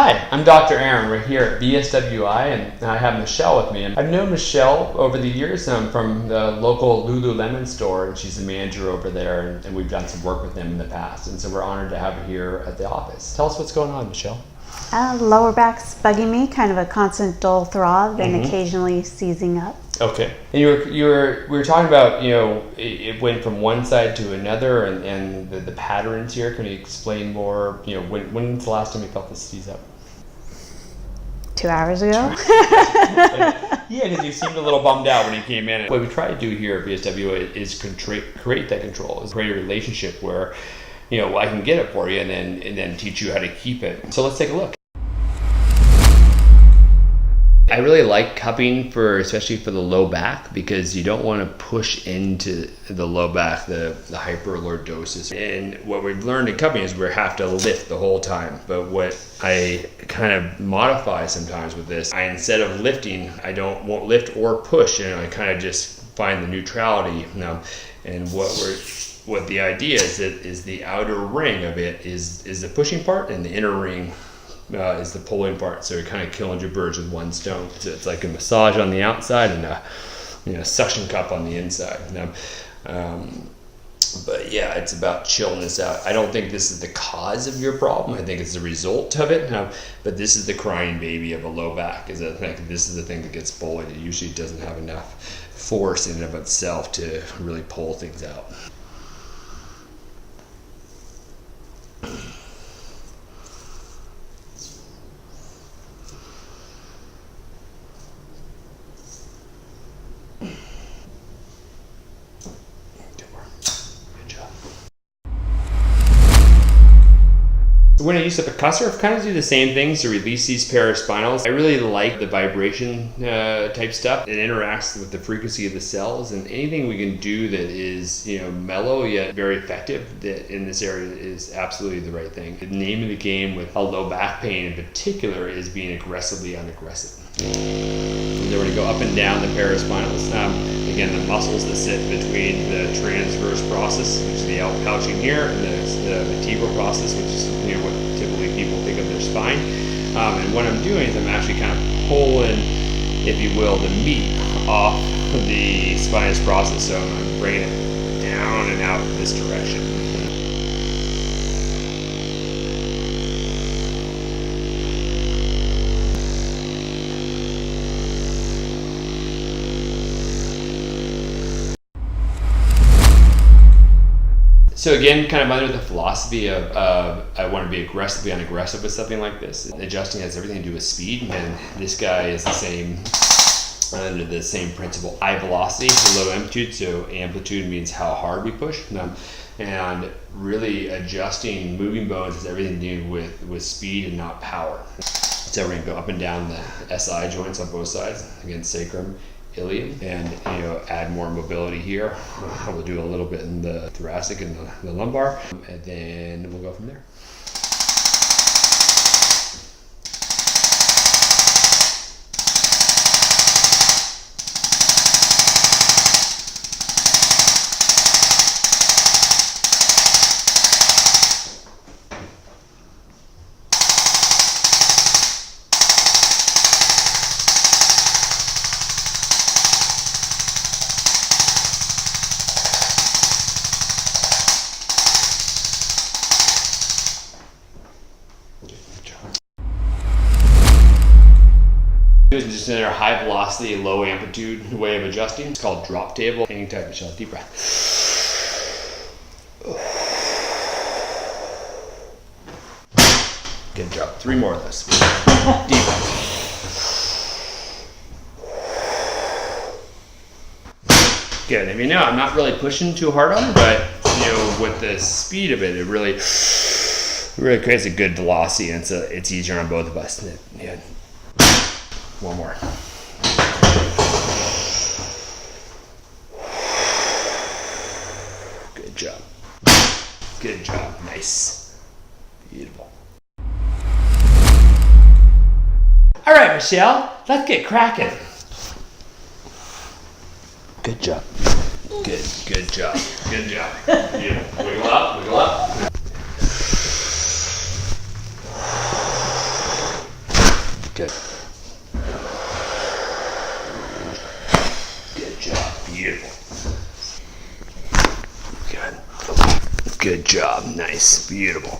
Hi, I'm Dr. Aaron. We're here at BSWI, and I have Michelle with me. And I've known Michelle over the years from the local Lululemon store, and she's the manager over there, and we've done some work with them in the past. And so we're honored to have her here at the office. Tell us what's going on, Michelle. Lower back's bugging me, kind of a constant dull throb and occasionally seizing up. Okay. And we were talking about, it went from one side to another, and the patterns here. Can you explain more? When's the last time you felt this seize up? 2 hours ago. Yeah, because you seemed a little bummed out when you came in. What we try to do here at BSW is create that control, is create a relationship where, I can get it for you and then teach you how to keep it. So let's take a look. I really like cupping especially for the low back, because you don't want to push into the low back, the hyperlordosis. And what we've learned in cupping is we have to lift the whole time. But what I kind of modify sometimes with this, instead of lifting, I won't lift or push, I kind of just find the neutrality. And what the idea is the outer ring of it is the pushing part, and the inner ring is the pulling part. So you're kind of killing your birds with one stone. So it's like a massage on the outside and a suction cup on the inside. But yeah, it's about chilling this out. I don't think this is the cause of your problem. I think it's the result of it. But this is the crying baby of a low back. This is the thing that gets bullied. It usually doesn't have enough force in and of itself to really pull things out. When I use the Pacussor, I kind of do the same things to release these paraspinals. I really like the vibration type stuff. It interacts with the frequency of the cells, and anything we can do that is mellow yet very effective in this area is absolutely the right thing. The name of the game with a low back pain in particular is being aggressively unaggressive. And then we're going to go up and down the paraspinals. Again, the muscles that sit between the transverse process, which is the outpouching here, and the vertebral process, which is what typically people think of their spine. And what I'm doing is I'm actually kind of pulling, if you will, the meat off the spinous process. So I'm bringing it down and out this direction. So again, kind of under the philosophy of I want to be aggressively unaggressive with something like this. Adjusting has everything to do with speed, and this guy is the same, under the same principle. High velocity, low amplitude. So amplitude means how hard we push, and really adjusting moving bones has everything to do with speed and not power. So we're going to go up and down the SI joints on both sides, again, sacrum, ilium, and add more mobility here. We'll do a little bit in the thoracic and the lumbar, and then we'll go from there. This is just another high velocity, low amplitude way of adjusting. It's called drop table. Hang tight, Michelle. Deep breath. Good job. 3 more of those. Deep breath. Good. I'm not really pushing too hard on it, but with the speed of it, it really creates a good velocity, and it's easier on both of us. Yeah. One more. Good job. Good job. Nice. Beautiful. All right, Michelle, let's get cracking. Good job. Good job. Good job. Beautiful. Wiggle up, wiggle up. Good. Good job. Beautiful. Good. Good job. Nice. Beautiful.